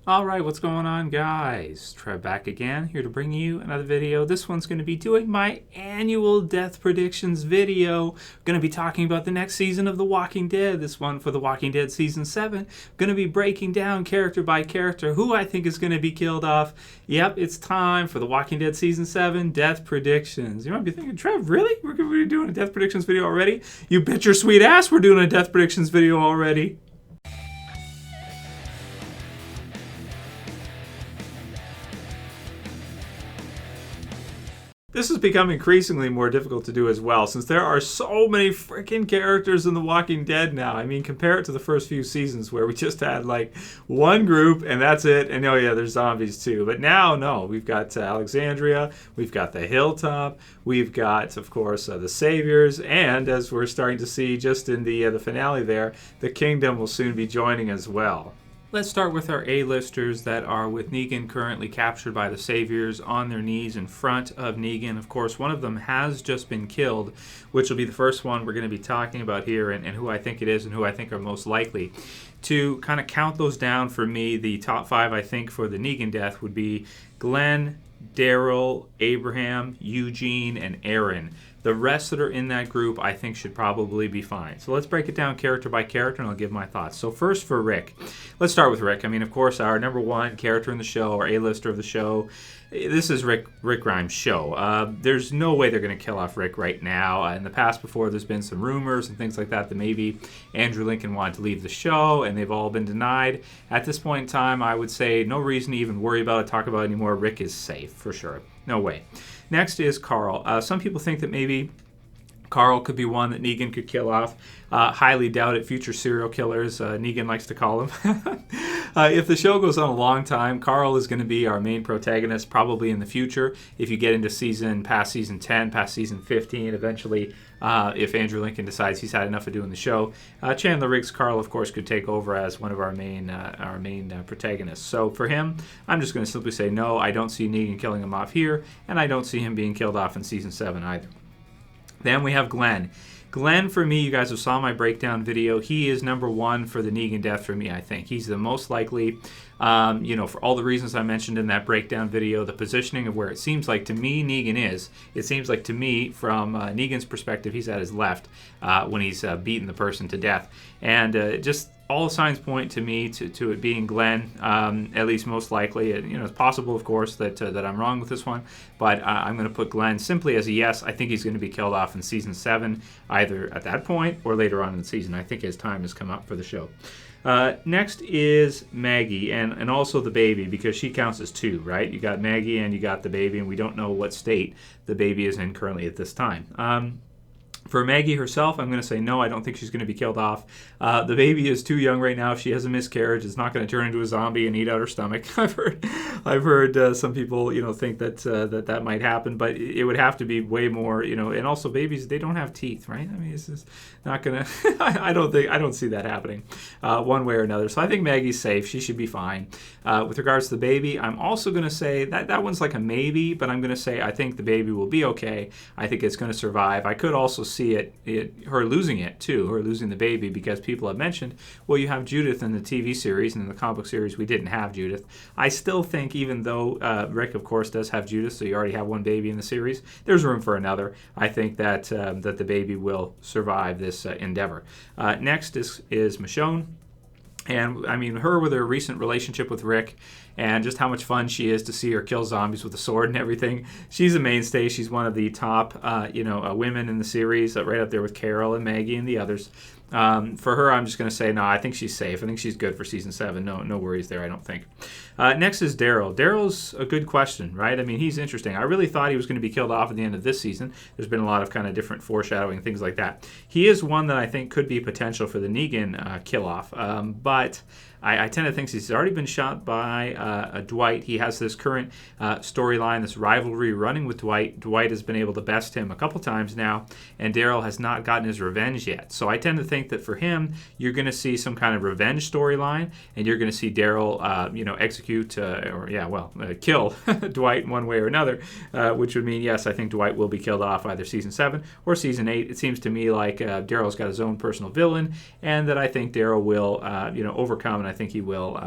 Alright, what's going on, guys? Trev back again, here to bring you another video. This one's going to be doing my annual death predictions video. Going to be talking about the next season of The Walking Dead. This one for The Walking Dead Season 7. Going to be breaking down character by character who I think is going to be killed off. Yep, it's time for The Walking Dead Season 7 death predictions. You might be thinking, Trev, really? We're going to be doing a death predictions video already? You bet your sweet ass we're doing a death predictions video already. This has become increasingly more difficult to do as well, since there are so many freaking characters in The Walking Dead now. I mean, compare it to the first few seasons where we just had like one group and that's it. And oh yeah, there's zombies too. But now, no, we've got Alexandria, we've got the Hilltop, we've got, of course, the Saviors, and as we're starting to see just in the finale there, the Kingdom will soon be joining as well. Let's start with our A-listers that are with Negan currently captured by the Saviors on their knees in front of Negan. Of course, one of them has just been killed, which will be the first one we're going to be talking about here and who I think it is and who I think are most likely. To kind of count those down for me, the top 5 I think for the Negan death would be Glenn, Daryl, Abraham, Eugene, and Aaron. The rest that are in that group, I think, should probably be fine. So let's break it down character by character, and I'll give my thoughts. So first for Rick. Let's start with Rick. I mean, of course, our number one character in the show, our A-lister of the show. This is Rick Grimes' show. There's no way they're going to kill off Rick right now. In the past, before, there's been some rumors and things like that maybe Andrew Lincoln wanted to leave the show, and they've all been denied. At this point in time, I would say no reason to even worry about it, talk about it anymore. Rick is safe, for sure. No way. Next is Karl. Some people think that maybe Karl could be one that Negan could kill off. Highly doubt it. Future serial killers, Negan likes to call them. If the show goes on a long time, Karl is going to be our main protagonist probably in the future. If you get into past season 10, past season 15, eventually, if Andrew Lincoln decides he's had enough of doing the show, Chandler Riggs' Karl, of course, could take over as one of our main protagonists. So for him, I'm just going to simply say no. I don't see Negan killing him off here, and I don't see him being killed off in season 7 either. Then we have Glenn. Glenn, for me, you guys have saw my breakdown video. He is number one for the Negan death for me, I think. He's the most likely, for all the reasons I mentioned in that breakdown video, the positioning of where it seems like to me Negan is. It seems like to me, from Negan's perspective, he's at his left when he's beaten the person to death. And just all signs point to me to it being Glenn, at least most likely. It's possible, of course, that I'm wrong with this one, but I'm going to put Glenn simply as a yes. I think he's going to be killed off in season 7, either at that point or later on in the season. I think his time has come up for the show. Next is Maggie, and also the baby, because she counts as 2, right? You got Maggie and you got the baby, and we don't know what state the baby is in currently at this time. For Maggie herself, I'm going to say no. I don't think she's going to be killed off. The baby is too young right now. If she has a miscarriage, it's not going to turn into a zombie and eat out her stomach. I've heard some people, think that might happen, but it would have to be way more, And also, babies, they don't have teeth, right? I mean, it's just not going to. I don't see that happening, one way or another. So I think Maggie's safe. She should be fine. With regards to the baby, I'm also going to say that one's like a maybe, but I'm going to say I think the baby will be okay. I think it's going to survive. I could also see her losing it too, her losing the baby, because people have mentioned, well, you have Judith in the TV series, and in the comic book series we didn't have Judith. I still think, even though Rick, of course, does have Judith, so you already have one baby in the series, there's room for another. I think that the baby will survive this endeavor. Next is Michonne. And I mean, her with her recent relationship with Rick and just how much fun she is to see her kill zombies with a sword and everything. She's a mainstay. She's one of the top, women in the series, right up there with Carol and Maggie and the others. For her, I'm just going to say, no, I think she's safe. I think she's good for season 7. No worries there, I don't think. Next is Daryl. Daryl's a good question, right? I mean, he's interesting. I really thought he was going to be killed off at the end of this season. There's been a lot of kind of different foreshadowing, things like that. He is one that I think could be potential for the Negan kill-off, but I tend to think he's already been shot by Dwight. He has this current storyline, this rivalry running with Dwight. Dwight has been able to best him a couple times now, and Daryl has not gotten his revenge yet. So I tend to think that for him, you're going to see some kind of revenge storyline, and you're going to see Daryl, kill Dwight in one way or another, which would mean, yes, I think Dwight will be killed off either season 7 or season 8. It seems to me like Daryl's got his own personal villain, and that I think Daryl will, overcome, and I think he will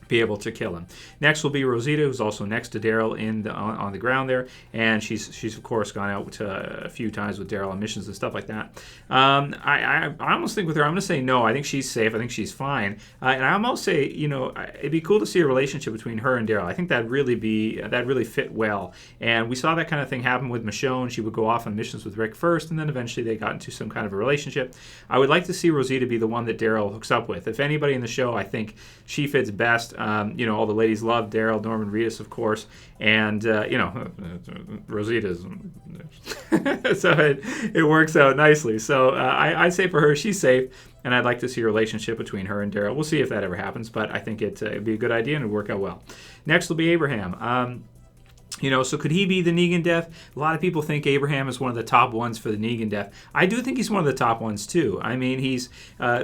be able to kill him. Next will be Rosita, who's also next to Daryl on the ground there, and she's of course gone out a few times with Daryl on missions and stuff like that. I almost think with her, I'm going to say no. I think she's safe. I think she's fine, and I almost say it'd be cool to see a relationship between her and Daryl. I think that'd really fit well, and we saw that kind of thing happen with Michonne. She would go off on missions with Rick first, and then eventually they got into some kind of a relationship. I would like to see Rosita be the one that Daryl hooks up with. If anybody in the show, I think she fits best. All the ladies love Daryl, Norman Reedus, of course, and Rosita's. So it works out nicely. So I'd say for her, she's safe, and I'd like to see a relationship between her and Daryl. We'll see if that ever happens, but I think it'd be a good idea and it'd work out well. Next will be Abraham. So could he be the Negan death? A lot of people think Abraham is one of the top ones for the Negan death. I do think he's one of the top ones, too. I mean, he's,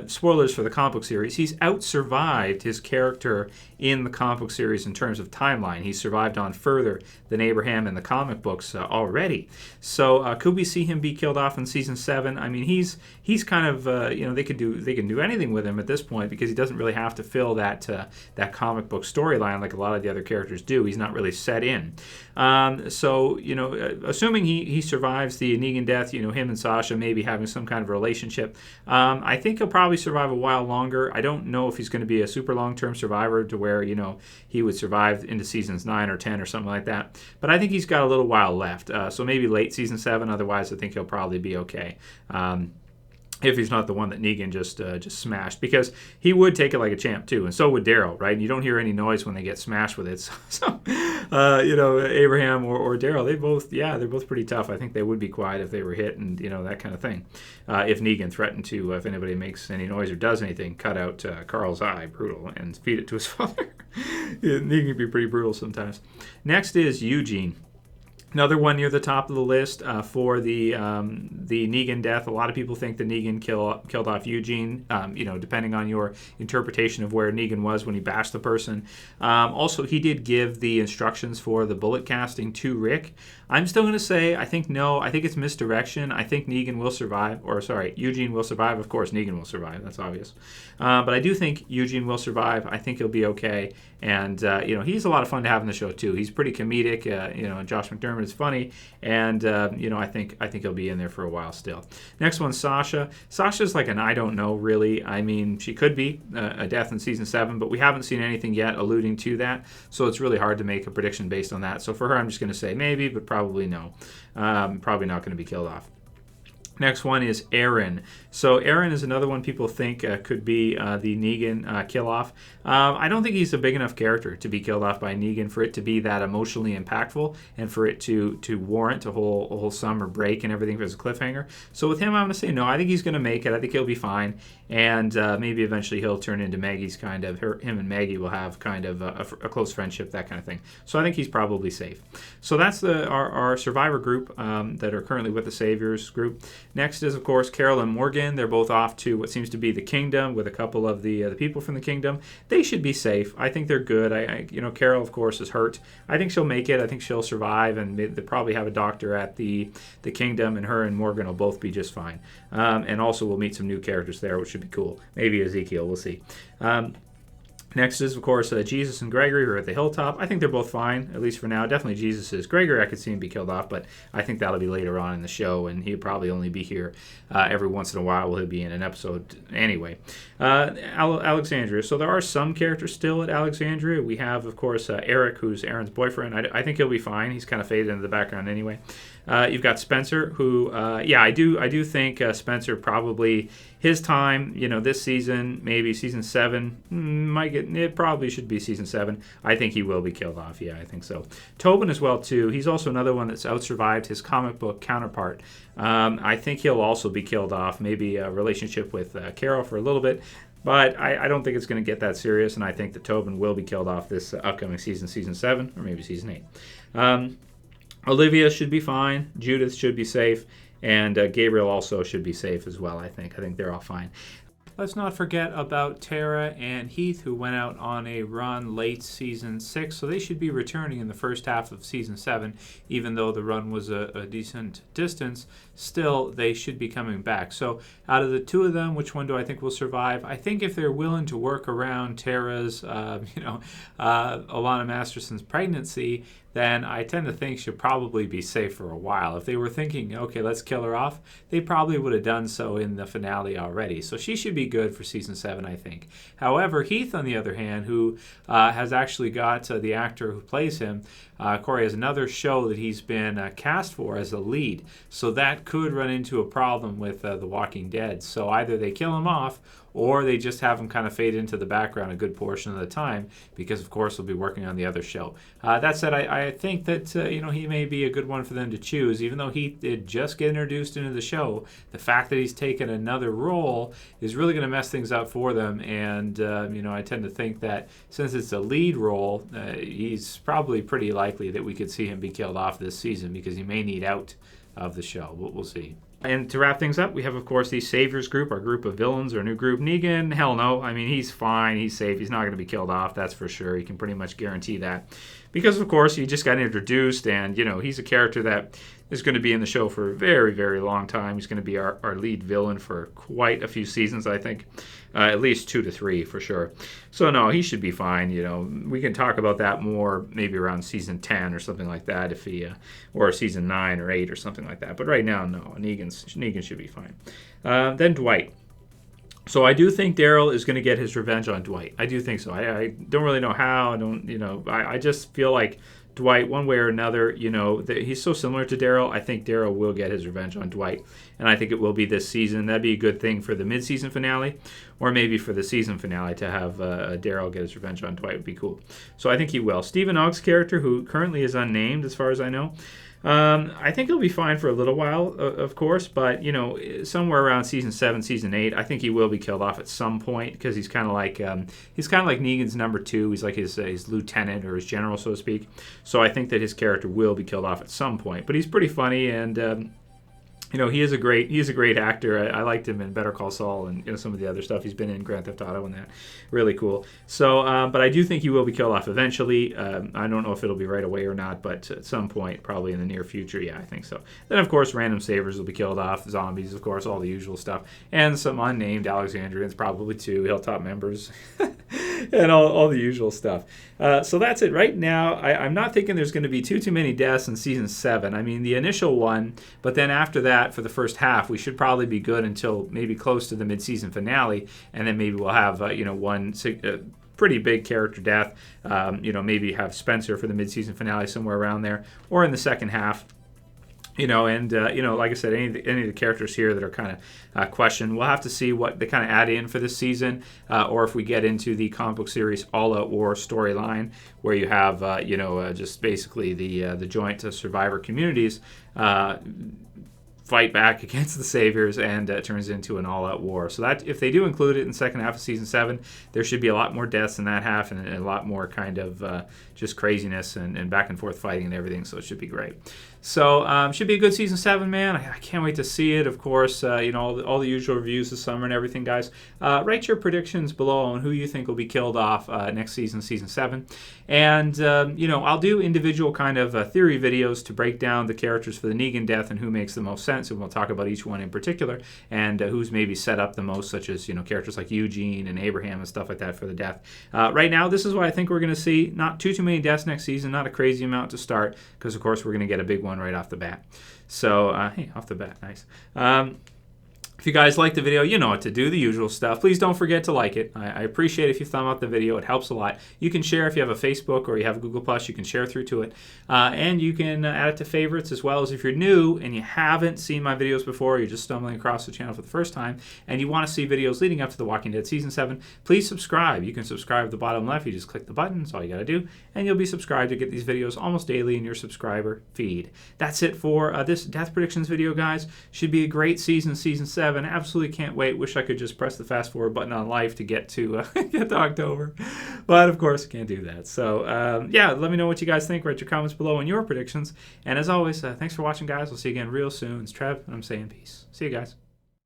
spoilers for the comic book series, he's out-survived his character in the comic book series in terms of timeline. He's survived on further than Abraham in the comic books already. So could we see him be killed off in season 7? I mean, he's kind of, they can do anything with him at this point because he doesn't really have to fill that comic book storyline like a lot of the other characters do. He's not really set in. Assuming he survives the Negan death, him and Sasha maybe having some kind of relationship, I think he'll probably survive a while longer. I don't know if he's going to be a super long-term survivor to where, he would survive into seasons 9 or 10 or something like that. But I think he's got a little while left. So maybe late season 7. Otherwise, I think he'll probably be okay. If he's not the one that Negan just smashed, because he would take it like a champ too, and so would Daryl, right? And you don't hear any noise when they get smashed with it. So Abraham or Daryl, they're both pretty tough. I think they would be quiet if they were hit, and that kind of thing. If Negan threatened to, if anybody makes any noise or does anything, cut out Karl's eye, brutal, and feed it to his father. Negan can be pretty brutal sometimes. Next is Eugene. Another one near the top of the list for the Negan death. A lot of people think that Negan killed off Eugene, depending on your interpretation of where Negan was when he bashed the person. Also, he did give the instructions for the bullet casting to Rick. I'm still going to say, I think no. I think it's misdirection. I think Eugene will survive. Of course, Negan will survive. That's obvious. But I do think Eugene will survive. I think he'll be okay. And, he's a lot of fun to have in the show, too. He's pretty comedic. Josh McDermott is funny. And, I think he'll be in there for a while still. Next one's Sasha. Sasha's like an I don't know, really. I mean, she could be a death in season 7, but we haven't seen anything yet alluding to that. So it's really hard to make a prediction based on that. So for her, I'm just going to say maybe, but probably no. Probably not going to be killed off. Next one is Aaron. So Aaron is another one people think could be the Negan kill-off. I don't think he's a big enough character to be killed off by Negan for it to be that emotionally impactful and for it to warrant a whole summer break and everything as a cliffhanger. So with him, I'm going to say no. I think he's going to make it. I think he'll be fine. And maybe eventually he'll turn into Maggie's him and Maggie will have kind of a close friendship, that kind of thing. So I think he's probably safe. So that's our survivor group that are currently with the Saviors group. Next is, of course, Carolyn Morgan. They're both off to what seems to be the Kingdom with a couple of the people from the Kingdom. They should be safe. I think they're good. Carol, of course, is hurt. I think she'll make it. I think she'll survive, and they probably have a doctor at the Kingdom, and her and Morgan will both be just fine. And also we'll meet some new characters there, which should be cool. Maybe Ezekiel. We'll see. Next is, of course, Jesus and Gregory who are at the hilltop. I think they're both fine, at least for now. Definitely Jesus is. Gregory, I could see him be killed off, but I think that'll be later on in the show, and he'll probably only be here every once in a while. He'll be in an episode anyway. Alexandria. So there are some characters still at Alexandria. We have, of course, Eric, who's Aaron's boyfriend. I think he'll be fine. He's kind of faded into the background anyway. You've got Spencer, who, I do think Spencer probably, his time, this season, maybe season 7, it probably should be season 7. I think he will be killed off. Yeah, I think so. Tobin as well, too. He's also another one that's out-survived his comic book counterpart. I think he'll also be killed off. Maybe a relationship with Carol for a little bit. But I don't think it's going to get that serious, and I think that Tobin will be killed off this upcoming season 7, or maybe season 8. Olivia should be fine. Judith should be safe. And Gabriel also should be safe as well, I think. I think they're all fine. let's not forget about Tara and Heath, who went out on a run late season 6, so they should be returning in the first half of season 7. Even though the run was a decent distance, still they should be coming back. So out of the two of them, which one do I think will survive? I think if they're willing to work around Tara's, Alana Masterson's pregnancy, then I tend to think she'll probably be safe for a while. If they were thinking, okay, let's kill her off, they probably would have done so in the finale already. So she should be good for season 7, I think. However, Heath, on the other hand, who has actually got the actor who plays him, Corey, has another show that he's been cast for as a lead. So that could run into a problem with The Walking Dead. So either they kill him off, or they just have him kind of fade into the background a good portion of the time, because of course he'll be working on the other show. That said, I think that he may be a good one for them to choose, even though he did just get introduced into the show. The fact that he's taken another role is really going to mess things up for them, and I tend to think that since it's a lead role, he's probably pretty likely that we could see him be killed off this season, because he may need out of the show. We'll see. And to wrap things up, we have, of course, the Saviors group, our group of villains, our new group. Negan, hell no. I mean, he's fine. He's safe. He's not going to be killed off. That's for sure. You can pretty much guarantee that. Because, of course, he just got introduced, and, he's a character that is going to be in the show for a very, very long time. He's going to be our lead villain for quite a few seasons, I think. At least 2 to 3, for sure. So, no, he should be fine. We can talk about that more maybe around season 10 or something like that, if he, or season 9 or 8 or something like that. But right now, no, Negan should be fine. Then Dwight. So I do think Daryl is going to get his revenge on Dwight. I do think so. I don't really know how. I just feel like Dwight, one way or another, he's so similar to Daryl. I think Daryl will get his revenge on Dwight, and I think it will be this season. That'd be a good thing for the mid-season finale, or maybe for the season finale to have Daryl get his revenge on Dwight would be cool. So I think he will. Stephen Ogg's character, who currently is unnamed as far as I know, I think he'll be fine for a little while, of course, but, somewhere around season 7, season 8, I think he will be killed off at some point, because he's kind of like Negan's number 2. He's like his lieutenant or his general, so to speak. So I think that his character will be killed off at some point, but he's pretty funny, and he is a great actor. I liked him in Better Call Saul and some of the other stuff he's been in, Grand Theft Auto and that. Really cool. So, but I do think he will be killed off eventually. I don't know if it'll be right away or not, but at some point, probably in the near future, yeah, I think so. Then, of course, random savers will be killed off, zombies, of course, all the usual stuff, and some unnamed Alexandrians, probably too, Hilltop members, and all the usual stuff. So that's it. Right now, I'm not thinking there's going to be too many deaths in season 7. I mean, the initial one, but then after that, for the first half, we should probably be good until maybe close to the mid-season finale, and then maybe we'll have one pretty big character death. Maybe have Spencer for the mid-season finale somewhere around there, or in the second half. Like I said, any of the characters here that are kind of questioned, we'll have to see what they kind of add in for this season, or if we get into the comic book series All Out War storyline, where you have, just basically the joint survivor communities fight back against the Saviors, and it turns into an all-out war. So that if they do include it in the second half of season 7, there should be a lot more deaths in that half, and a lot more kind of just craziness and back and forth fighting and everything. So it should be great. So should be a good season 7, man. I can't wait to see it. Of course, all the usual reviews this summer and everything, guys. Write your predictions below on who you think will be killed off next season, season 7. And I'll do individual kind of theory videos to break down the characters for the Negan death and who makes the most sense. And we'll talk about each one in particular, and who's maybe set up the most, such as characters like Eugene and Abraham and stuff like that for the death. Right now, this is what I think we're going to see. Not too many deaths next season. Not a crazy amount to start, because of course we're going to get a big one right off the bat. So hey, off the bat, nice. If you guys like the video, you know what to do, the usual stuff. Please don't forget to like it. I appreciate it if you thumb out the video. It helps a lot. You can share if you have a Facebook or you have a Google+. You can share through to it. And you can add it to favorites, as well as if you're new and you haven't seen my videos before, you're just stumbling across the channel for the first time, and you want to see videos leading up to The Walking Dead Season 7, please subscribe. You can subscribe at the bottom left. You just click the button. That's all you got to do. And you'll be subscribed to get these videos almost daily in your subscriber feed. That's it for this Death Predictions video, guys. Should be a great season, Season 7. Absolutely can't wait. Wish I could just press the fast forward button on life to get to October. But, of course, can't do that. So, yeah, let me know what you guys think. Write your comments below on your predictions. And, as always, thanks for watching, guys. We'll see you again real soon. It's Trev, and I'm saying peace. See you guys.